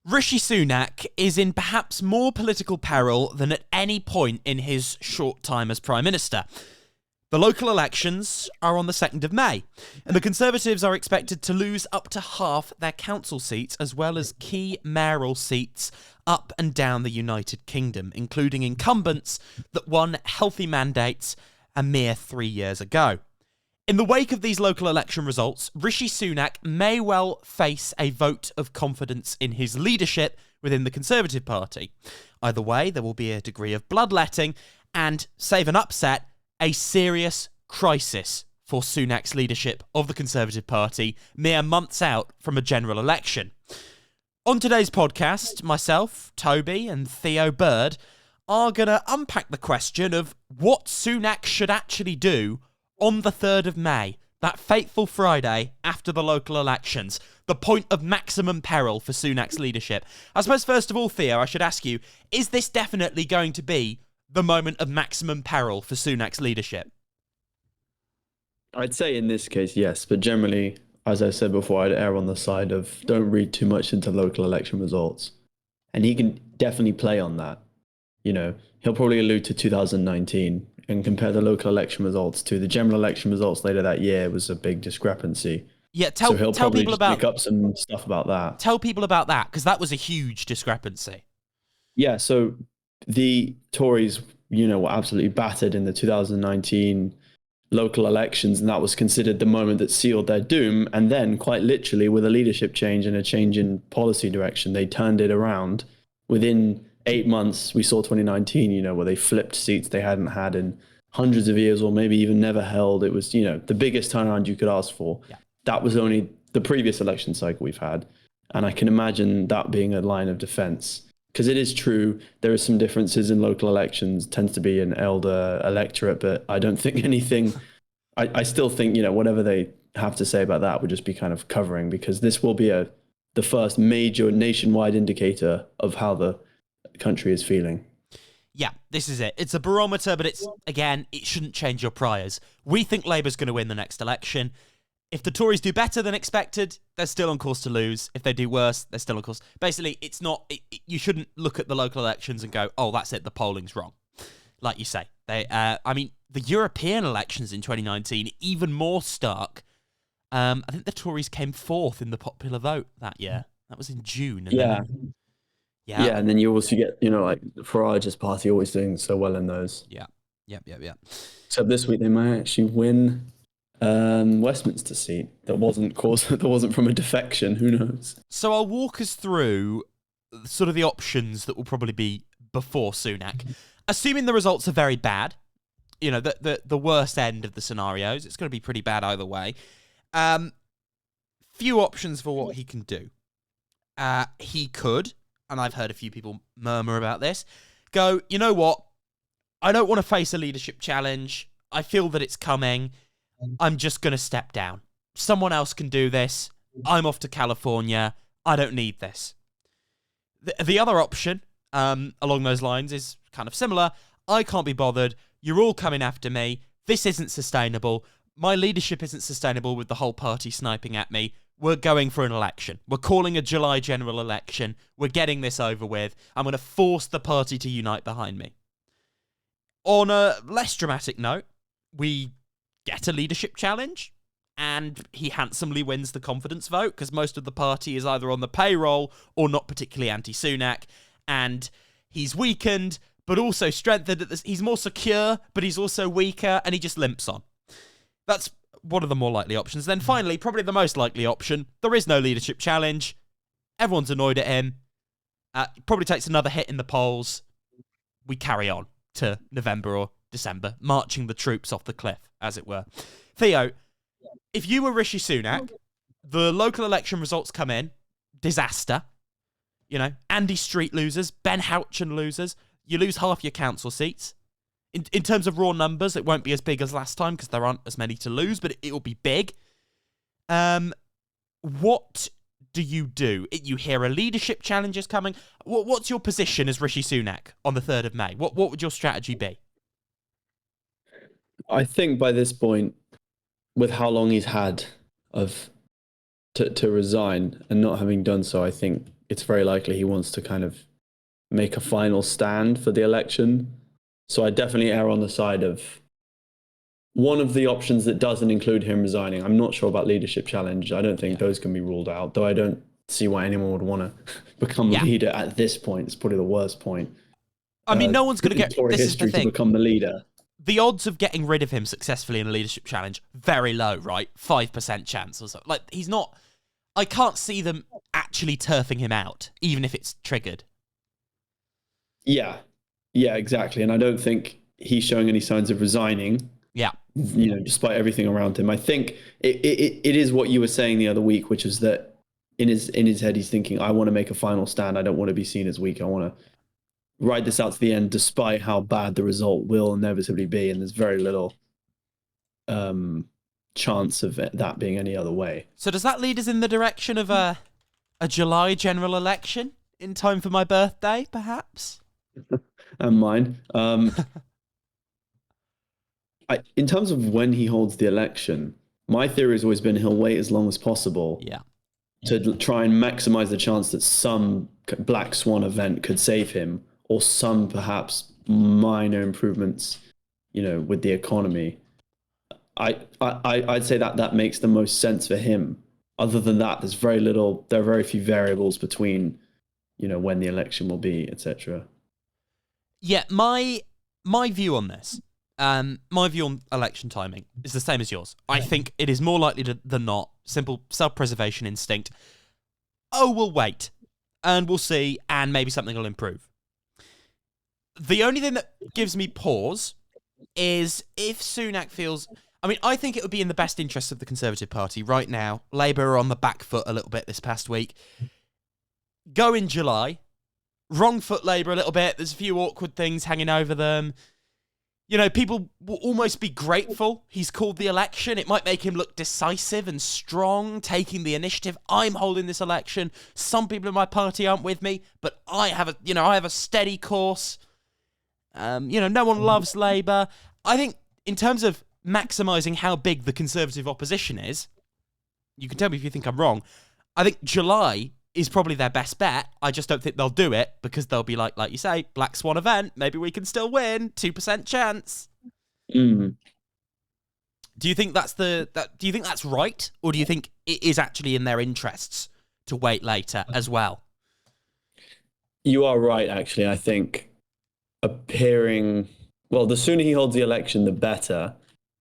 Rishi Sunak is in perhaps more political peril than at any point in his short time as Prime Minister. The local elections are on the 2nd of May, and the Conservatives are expected to lose up to half their council seats, as well as key mayoral seats up and down the United Kingdom, including incumbents that won healthy mandates a mere 3 years ago. In the wake of these local election results, Rishi Sunak may well face a vote of confidence in his leadership within the Conservative Party. Either way, there will be a degree of bloodletting and, save an upset, a serious crisis for Sunak's leadership of the Conservative Party mere months out from a general election. On today's podcast, myself, Toby and Theo Bird are going to unpack the question of what Sunak should actually do on the 3rd of May, that fateful Friday after the local elections, the point of maximum peril for Sunak's leadership. I suppose, first of all, Theo, I should ask you, is this definitely going to be the moment of maximum peril for Sunak's leadership? I'd say in this case, yes. But generally, as I said before, I'd err on the side of don't read too much into local election results. And he can definitely play on that. You know, he'll probably allude to 2019 and compare the local election results to the general election results later that year. It was a big discrepancy. Yeah, so he'll probably just make up some stuff about that. Tell people about that, because that was a huge discrepancy. Yeah, so the Tories, were absolutely battered in the 2019 local elections, and that was considered the moment that sealed their doom. And then, quite literally, with a leadership change and a change in policy direction, they turned it around. Within 8 months, we saw 2019, where they flipped seats they hadn't had in hundreds of years, or maybe even never held. It was, the biggest turnaround you could ask for. Yeah. That was only the previous election cycle we've had. And I can imagine that being a line of defense. Because it is true, there are some differences in local elections, tends to be an elder electorate, but I don't think anything, I still think, whatever they have to say about that would just be kind of covering, because this will be the first major nationwide indicator of how the country is feeling. Yeah, this is it. It's a barometer, but it shouldn't change your priors. We think Labour's going to win the next election. If the Tories do better than expected, they're still on course to lose. If they do worse, they're still on course. Basically, it's not. You shouldn't look at the local elections and go, "Oh, that's it. The polling's wrong." Like you say, the European elections in 2019 even more stark. I think the Tories came fourth in the popular vote that year. That was in June. And Yeah, and then you also get, like Farage's party always doing so well in those. Yeah. Except this week they might actually win Westminster seat that wasn't from a defection. Who knows? So I'll walk us through sort of the options that will probably be before Sunak. Assuming the results are very bad, the worst end of the scenarios, it's going to be pretty bad either way. Few options for what he can do. He could, and I've heard a few people murmur about this, go, you know what? I don't want to face a leadership challenge. I feel that it's coming. I'm just going to step down. Someone else can do this. I'm off to California. I don't need this. The other option along those lines is kind of similar. I can't be bothered. You're all coming after me. This isn't sustainable. My leadership isn't sustainable with the whole party sniping at me. We're going for an election. We're calling a July general election. We're getting this over with. I'm going to force the party to unite behind me. On a less dramatic note, we get a leadership challenge, and he handsomely wins the confidence vote because most of the party is either on the payroll or not particularly anti-Sunak, and he's weakened but also strengthened. He's more secure, but he's also weaker, and he just limps on. That's one of the more likely options. Then finally, probably the most likely option, there is no leadership challenge. Everyone's annoyed at him. Probably takes another hit in the polls. We carry on to November or December, marching the troops off the cliff, as it were. Theo, if you were Rishi Sunak, the local election results come in, disaster. Andy Street losers, Ben Houchen losers. You lose half your council seats. In terms of raw numbers, it won't be as big as last time because there aren't as many to lose, but it will be big. What do? You hear a leadership challenge is coming. What's your position as Rishi Sunak on the 3rd of May? What would your strategy be? I think by this point, with how long he's had to resign and not having done so, I think it's very likely he wants to kind of make a final stand for the election. So I definitely err on the side of one of the options that doesn't include him resigning. I'm not sure about leadership challenge. I don't think those can be ruled out, though I don't see why anyone would want to become leader at this point. It's probably the worst point. I mean, no one's going to get... Tory This is the history thing. to become the leader. The odds of getting rid of him successfully in a leadership challenge, very low, right? 5% chance or so. Like, he's not... I can't see them actually turfing him out, even if it's triggered. Yeah, exactly. And I don't think he's showing any signs of resigning. Yeah. Despite everything around him. I think it is what you were saying the other week, which is that in his head, he's thinking, I want to make a final stand. I don't want to be seen as weak. I want to ride this out to the end, despite how bad the result will inevitably be. And there's very little chance of that being any other way. So does that lead us in the direction of a July general election in time for my birthday, perhaps? And mine. In terms of when he holds the election, my theory has always been he'll wait as long as possible to try and maximize the chance that some black swan event could save him, or some perhaps minor improvements, with the economy. I'd say that makes the most sense for him. Other than that, there are very few variables between, when the election will be, etc. Yeah, my view on this, my view on election timing is the same as yours. I think it is more likely than not, simple self-preservation instinct. Oh, we'll wait, and we'll see, and maybe something will improve. The only thing that gives me pause is if Sunak feels... I mean, I think it would be in the best interest of the Conservative Party right now. Labour are on the back foot a little bit this past week. Go in July. Wrong foot Labour a little bit. There's a few awkward things hanging over them. People will almost be grateful he's called the election. It might make him look decisive and strong, taking the initiative. I'm holding this election. Some people in my party aren't with me, but I have a steady course. No one loves Labour. I think in terms of maximising how big the Conservative opposition is, you can tell me if you think I'm wrong, I think July is probably their best bet. I just don't think they'll do it because they'll be like you say, black swan event, maybe we can still win, 2% chance. Mm. Do you think that's right? Or do you think it is actually in their interests to wait later as well? You are right, actually. I think the sooner he holds the election, the better,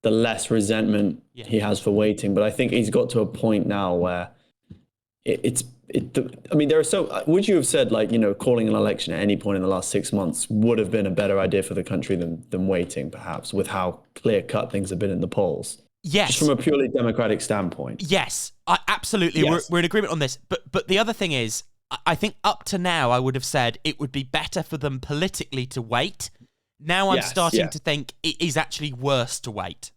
the less resentment he has for waiting. But I think he's got to a point now where would you have said, calling an election at any point in the last 6 months would have been a better idea for the country than waiting, perhaps, with how clear-cut things have been in the polls? Yes. Just from a purely democratic standpoint. Yes, absolutely. Yes. We're in agreement on this. But the other thing is, I think up to now, I would have said it would be better for them politically to wait. Now I'm starting to think it is actually worse to wait.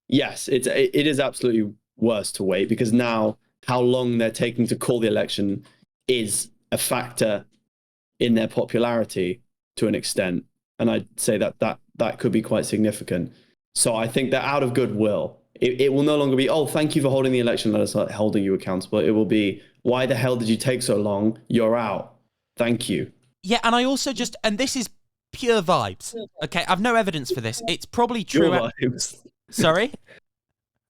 Yes, it is absolutely worse to wait, because now how long they're taking to call the election is a factor in their popularity to an extent. And I'd say that could be quite significant. So I think that out of goodwill, it will no longer be, oh, thank you for holding the election, let us hold you accountable. It will be, why the hell did you take so long? You're out. Thank you. Yeah, and I also and this is pure vibes. Okay, I've no evidence for this. It's probably true. Pure vibes. Sorry?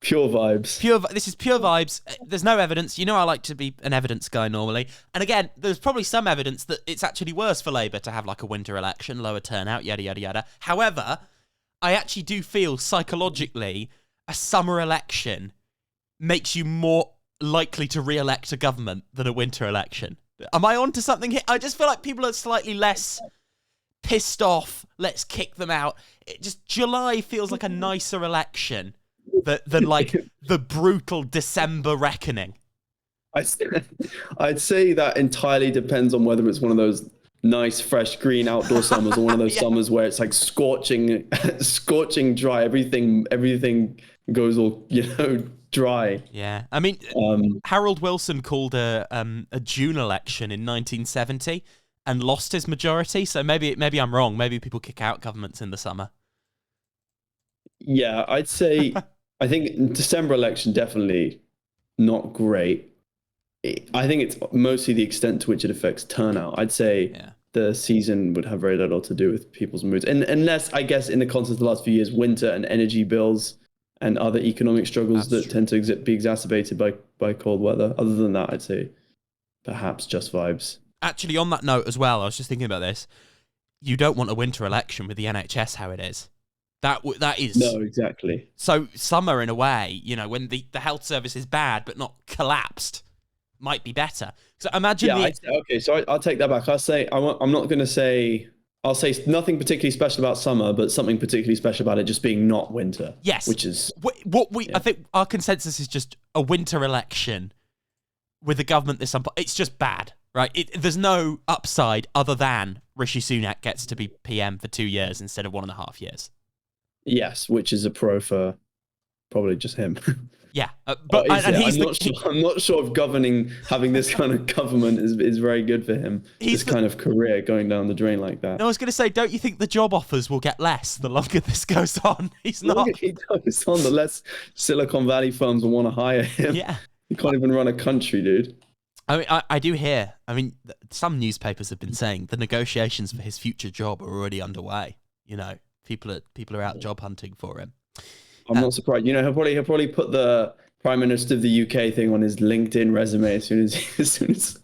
Pure vibes. This is pure vibes. There's no evidence. I like to be an evidence guy normally. And again, there's probably some evidence that it's actually worse for Labour to have a winter election, lower turnout, yada, yada, yada. However, I actually do feel psychologically a summer election makes you more likely to re-elect a government than a winter election. Am I onto something here? I just feel like people are slightly less pissed off. Let's kick them out. July feels like a nicer election than the brutal December reckoning. I'd say that entirely depends on whether it's one of those nice, fresh, green outdoor summers, or one of those summers where it's scorching dry. Everything goes all dry. Yeah, I mean, Harold Wilson called a June election in 1970 and lost his majority. So maybe I'm wrong. Maybe people kick out governments in the summer. Yeah, I'd say I think December election definitely not great. I think it's mostly the extent to which it affects turnout. I'd say Yeah. the season would have very little to do with people's moods, and unless, I guess, in the context of the last few years, winter and energy bills and other economic struggles That's that true. tend to be exacerbated by cold weather. Other than that, I'd say perhaps just vibes. Actually, on that note as well, I was just thinking about this. You don't want a winter election with the NHS how it is. That is No, exactly. so summer in a way. When the health service is bad but not collapsed, might be better. So imagine Yeah, the okay. So I'll take that back. I'm not going to say. I'll say nothing particularly special about summer, but something particularly special about it just being not winter. yes. Which is I think our consensus is just a winter election with the government this time. It's just bad, right? There's no upside other than Rishi Sunak gets to be PM for 2 years instead of 1.5 years. yes, which is a pro for probably just him. Yeah, Or but is and it? he's I'm not sure if having this kind of government is very good for him. he's This kind of career going down the drain like that. I was going to say, don't you think the job offers will get less the longer this goes on? He's The not. longer he goes on, the less Silicon Valley firms will want to hire him. Yeah. He can't even run a country, dude. I mean, I do hear. I mean, some newspapers have been saying the negotiations for his future job are already underway. People are out job hunting for him. I'm not surprised. He'll probably put the Prime Minister of the UK thing on his LinkedIn resume as soon as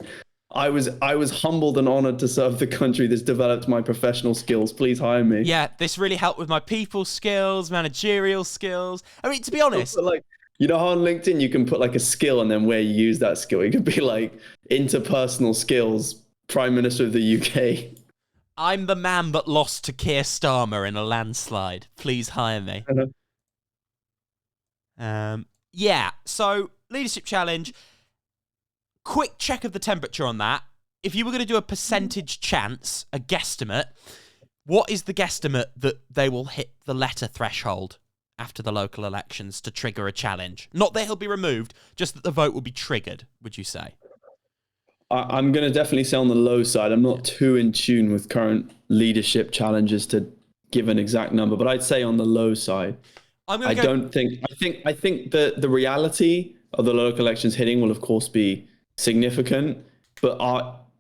I was humbled and honored to serve the country. This developed my professional skills. Please hire me. Yeah, this really helped with my people skills, managerial skills. I mean, to be honest, Like, how on LinkedIn you can put like a skill and then where you use that skill. It could be like interpersonal skills, Prime Minister of the UK. I'm the man that lost to Keir Starmer in a landslide. Please hire me. Yeah, so leadership challenge. Quick check of the temperature on that. If you were going to do a percentage chance, a guesstimate, what is the guesstimate that they will hit the letter threshold after the local elections to trigger a challenge? Not that he'll be removed, just that the vote will be triggered, would you say? I'm going to definitely say on the low side. I'm not too in tune with current leadership challenges to give an exact number, but I'd say on the low side. I think the reality of the local elections hitting will of course be significant, but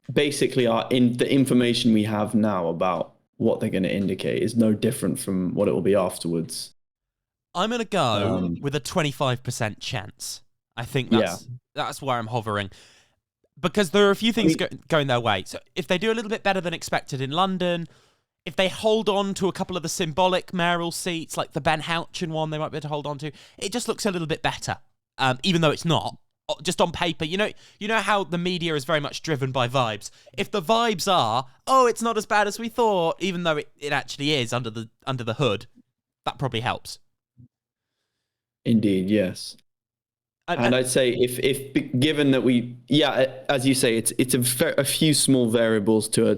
the information we have now about what they're going to indicate is no different from what it will be afterwards. I'm going to go with a 25% chance. I think that's where I'm hovering. Because there are a few things going their way. So if they do a little bit better than expected in London, if they hold on to a couple of the symbolic mayoral seats, like the Ben Houchen one they might be able to hold on to, it just looks a little bit better, even though it's not. Just on paper, you know how the media is very much driven by vibes. If the vibes are, it's not as bad as we thought, even though it actually is under the hood, that probably helps. Indeed, yes. And I'd say if given that as you say, it's a few small variables to a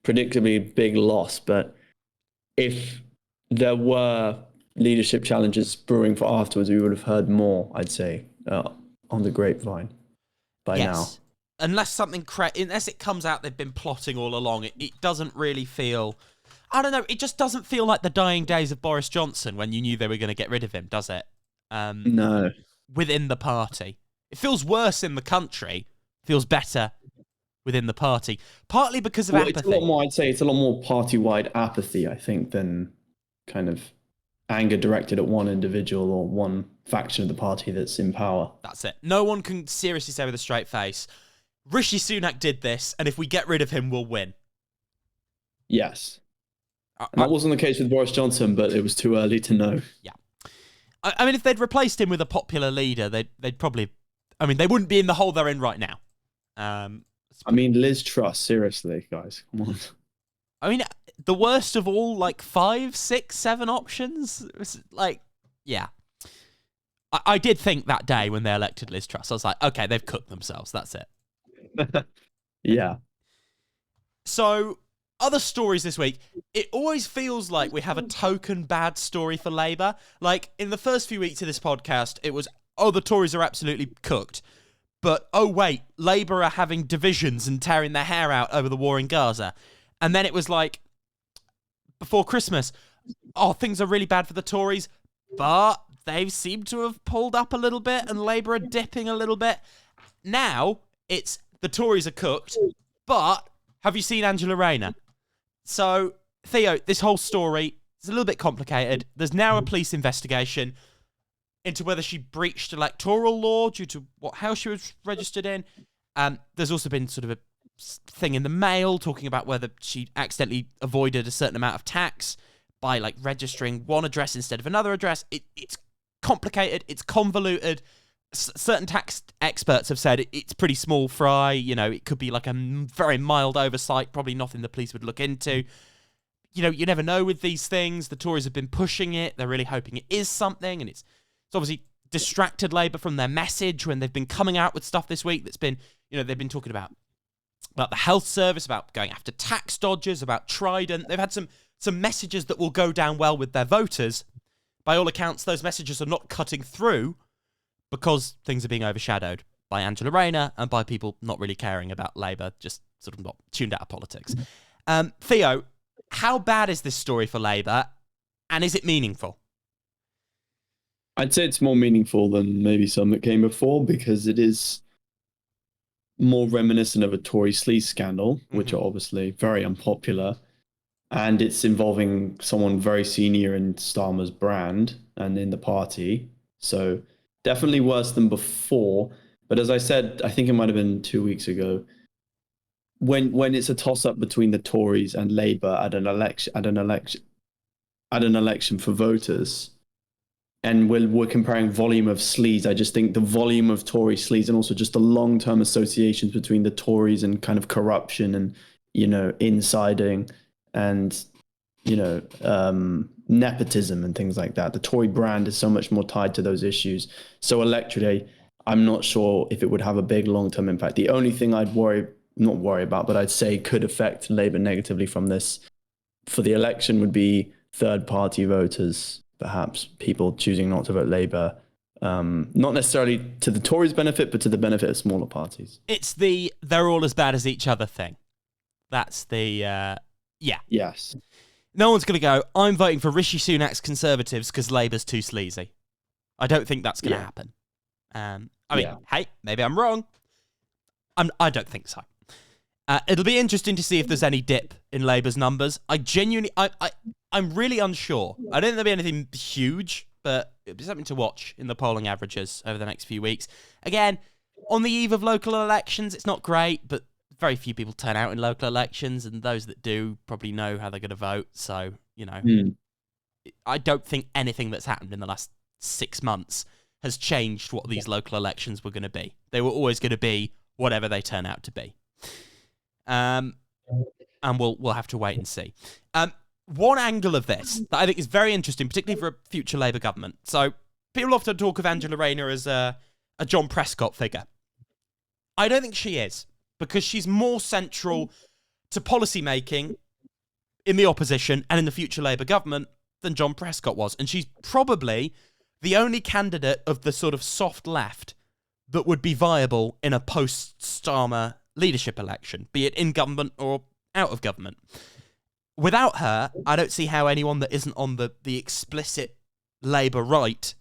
predictably big loss, but if there were leadership challenges brewing for afterwards, we would have heard more, I'd say, on the grapevine by now. Unless unless it comes out they've been plotting all along, it doesn't really feel. I don't know. It just doesn't feel like the dying days of Boris Johnson when you knew they were going to get rid of him, does it? No. Within the party, it feels worse in the country. Feels better within the party, partly because of apathy. It's a lot more. I'd say it's a lot more party-wide apathy, I think, than kind of anger directed at one individual or one faction of the party that's in power. That's it. No one can seriously say with a straight face, Rishi Sunak did this, and if we get rid of him, we'll win. Yes. And that wasn't the case with Boris Johnson, but it was too early to know. Yeah. I mean, if they'd replaced him with a popular leader, they'd probably... I mean, they wouldn't be in the hole they're in right now. I mean, Liz Truss, seriously, guys, come on. I mean, the worst of all, like 5, 6, 7 options? Like, yeah. I did think that day when they elected Liz Truss, I was like, okay, they've cooked themselves, that's it. Yeah. So, other stories this week. It always feels like we have a token bad story for Labour. Like, in the first few weeks of this podcast, it was, the Tories are absolutely cooked. But, wait, Labour are having divisions and tearing their hair out over the war in Gaza. And then it was like, before Christmas, things are really bad for the Tories, but they seem to have pulled up a little bit and Labour are dipping a little bit. Now, It's the Tories are cooked, but have you seen Angela Rayner? So, Theo, this whole story is a little bit complicated. There's now a police investigation into whether she breached electoral law due to what house she was registered in. There's also been sort of a thing in the Mail talking about whether she accidentally avoided a certain amount of tax by like registering one address instead of another address. It's complicated. It's convoluted. Certain tax experts have said it's pretty small fry. You know, it could be like a very mild oversight, probably nothing the police would look into. You know, you never know with these things. The Tories have been pushing it. They're really hoping it is something, and it's obviously distracted Labour from their message when they've been coming out with stuff this week that's been, you know, they've been talking about the health service, about going after tax dodgers, about Trident. They've had some messages that will go down well with their voters. By all accounts, those messages are not cutting through because things are being overshadowed by Angela Rayner and by people not really caring about Labour, just sort of not tuned out of politics. Theo, how bad is this story for Labour, and is it meaningful? I'd say it's more meaningful than maybe some that came before because it is more reminiscent of a Tory sleaze scandal, which are obviously very unpopular. And it's involving someone very senior in Starmer's brand and in the party. So definitely worse than before. But as I said, I think it might have been 2 weeks ago, when it's a toss-up between the Tories and Labour at an election for voters, and we're comparing volume of sleaze, I just think the volume of Tory sleaze and also just the long-term associations between the Tories and kind of corruption and, you know, insiding and, you know, nepotism and things like that. The Tory brand is so much more tied to those issues. So electorally, I'm not sure if it would have a big long-term impact. The only thing I'd not worry about, but I'd say could affect Labour negatively from this for the election would be third-party voters, perhaps people choosing not to vote Labour, not necessarily to the Tories' benefit, but to the benefit of smaller parties. It's the they're all as bad as each other thing. That's the, yeah. Yes. No one's going to go, I'm voting for Rishi Sunak's Conservatives because Labour's too sleazy. I don't think that's going to happen. I mean, hey, maybe I'm wrong. I don't think so. It'll be interesting to see if there's any dip in Labour's numbers. I'm really unsure. I don't think there'll be anything huge, but it'll be something to watch in the polling averages over the next few weeks. Again, on the eve of local elections, it's not great, but very few people turn out in local elections, and those that do probably know how they're going to vote. So, you know, I don't think anything that's happened in the last 6 months has changed what these local elections were going to be. They were always going to be whatever they turn out to be. And we'll have to wait and see. One angle of this that I think is very interesting, particularly for a future Labour government. So people often talk of Angela Rayner as a John Prescott figure. I don't think she is, because she's more central to policy making in the opposition and in the future Labour government than John Prescott was. And she's probably the only candidate of the sort of soft left that would be viable in a post-Starmer leadership election, be it in government or out of government. Without her, I don't see how anyone that isn't on the explicit Labour right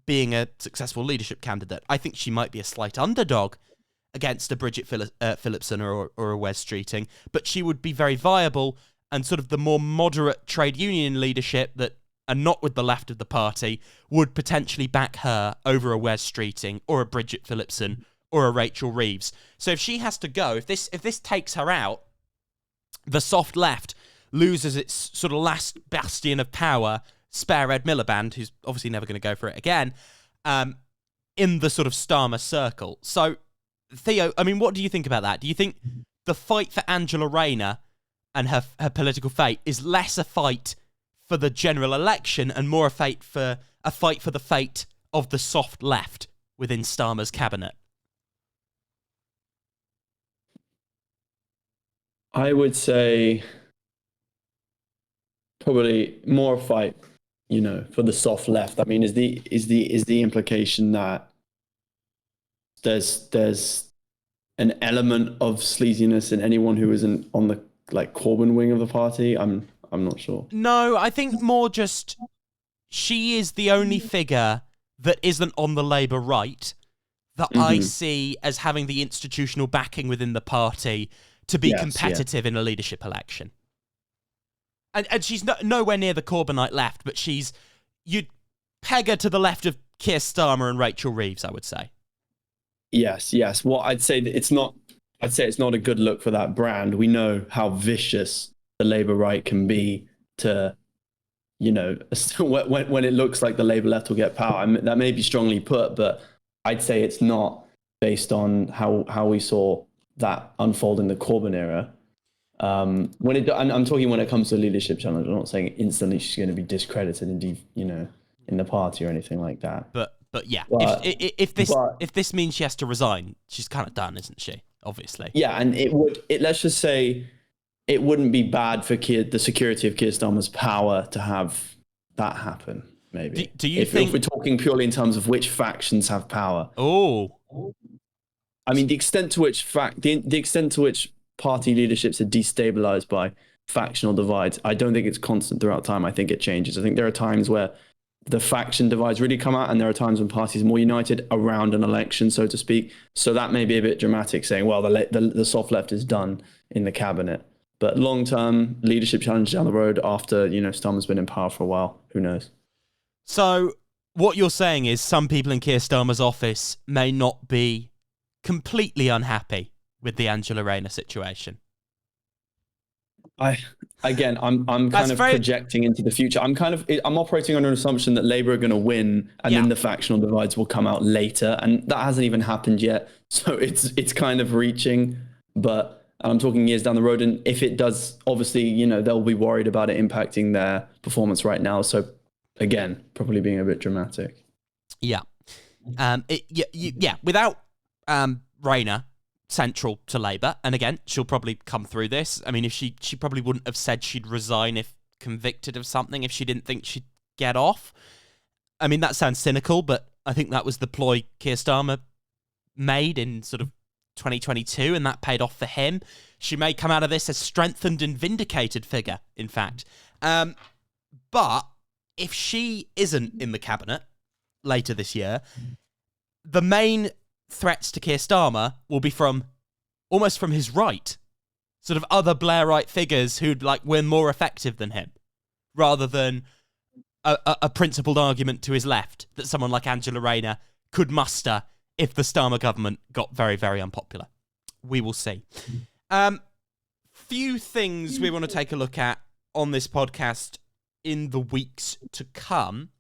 being a successful leadership candidate. I think she might be a slight underdog against a Bridget Phillipson or a Wes Streeting, but she would be very viable, and sort of the more moderate trade union leadership that are not with the left of the party would potentially back her over a Wes Streeting or a Bridget Phillipson or a Rachel Reeves. So if she has to go, if this takes her out, the soft left loses its sort of last bastion of power, spare Ed Miliband, who's obviously never going to go for it again, in the sort of Starmer circle. So, Theo, I mean, what do you think about that? Do you think the fight for Angela Rayner and her political fate is less a fight for the general election and more a fight for the fate of the soft left within Starmer's cabinet? I would say probably more a fight, you know, for the soft left. I mean, is the implication that there's an element of sleaziness in anyone who isn't on the like Corbyn wing of the party? I'm not sure. No, I think more just she is the only figure that isn't on the Labour right that I see as having the institutional backing within the party to be competitive in a leadership election. And she's nowhere near the Corbynite left, but you'd peg her to the left of Keir Starmer and Rachel Reeves, I would say. Yes. Well, I'd say it's not a good look for that brand. We know how vicious the Labour right can be to, when it looks like the Labour left will get power. I mean, that may be strongly put, but I'd say it's not based on how we saw that unfold in the Corbyn era. I'm talking when it comes to a leadership challenge. I'm not saying instantly she's going to be discredited in the party or anything like that. But yeah, if this means she has to resign, she's kind of done, isn't she? Obviously. Yeah, and let's just say it wouldn't be bad for the security of Keir Starmer's power to have that happen. Maybe. Do you think? If we're talking purely in terms of which factions have power? Oh. I mean, the extent to which party leaderships are destabilized by factional divides, I don't think it's constant throughout time. I think it changes. I think there are times where the faction divides really come out, and there are times when parties are more united around an election, so to speak. So that may be a bit dramatic, saying, well, the soft left is done in the cabinet. But long-term leadership challenge down the road after, Starmer's been in power for a while, who knows? So what you're saying is some people in Keir Starmer's office may not be completely unhappy with the Angela Rayner situation. I'm kind of projecting into the future. I'm operating on an assumption that Labour are going to win, and then the factional divides will come out later, and that hasn't even happened yet. So it's kind of reaching, but I'm talking years down the road. And if it does, obviously, they'll be worried about it impacting their performance right now. So again, probably being a bit dramatic. Yeah, without Rayner central to Labour, and again, she'll probably come through this. I mean, if she probably wouldn't have said she'd resign if convicted of something, if she didn't think she'd get off. I mean, that sounds cynical, but I think that was the ploy Keir Starmer made in sort of 2022, and that paid off for him. She may come out of this a strengthened and vindicated figure, in fact. But if she isn't in the cabinet later this year, the main threats to Keir Starmer will be almost from his right, sort of other Blairite figures who'd were more effective than him, rather than a principled argument to his left that someone like Angela Rayner could muster if the Starmer government got very, very unpopular. We will see. Few things we want to take a look at on this podcast in the weeks to come.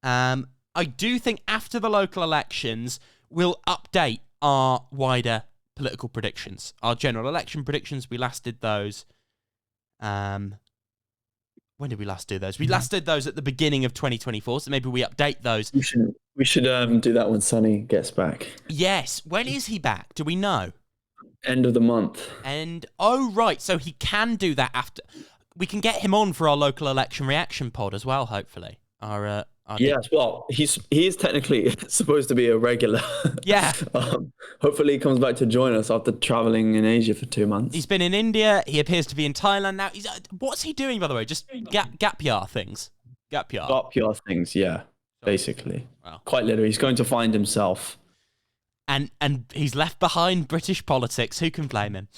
I do think after the local elections, we'll update our wider political predictions. Our general election predictions, we last did those. When did we last do those? We last did those at the beginning of 2024, so maybe we update those. We should do that when Sonny gets back. Yes. When is he back? Do we know? End of the month. Right. So he can do that after. We can get him on for our local election reaction pod as well, hopefully. Yes, well, he is technically supposed to be a regular. Yeah. Hopefully he comes back to join us after traveling in Asia for 2 months. He's been in India. He appears to be in Thailand now. What's he doing, by the way? Just gap year things. Gap year things, yeah. Basically. Wow. Quite literally. He's going to find himself. And he's left behind British politics. Who can blame him?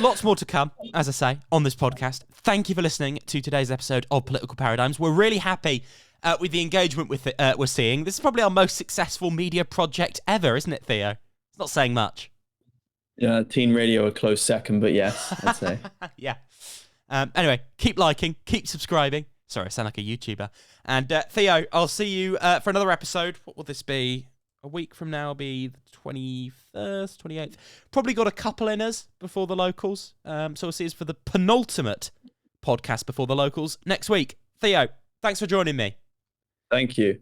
Lots more to come, as I say, on this podcast. Thank you for listening to today's episode of Political Paradigms. We're really happy with the engagement we're seeing. This is probably our most successful media project ever, isn't it, Theo? It's not saying much. Yeah, teen radio a close second, but yes, I'd say. Yeah. Anyway, keep liking, keep subscribing. Sorry, I sound like a YouTuber. And Theo, I'll see you for another episode. What will this be? A week from now will be the 21st, 28th. Probably got a couple in us before the locals. So we'll see us for the penultimate podcast before the locals next week. Theo, thanks for joining me. Thank you.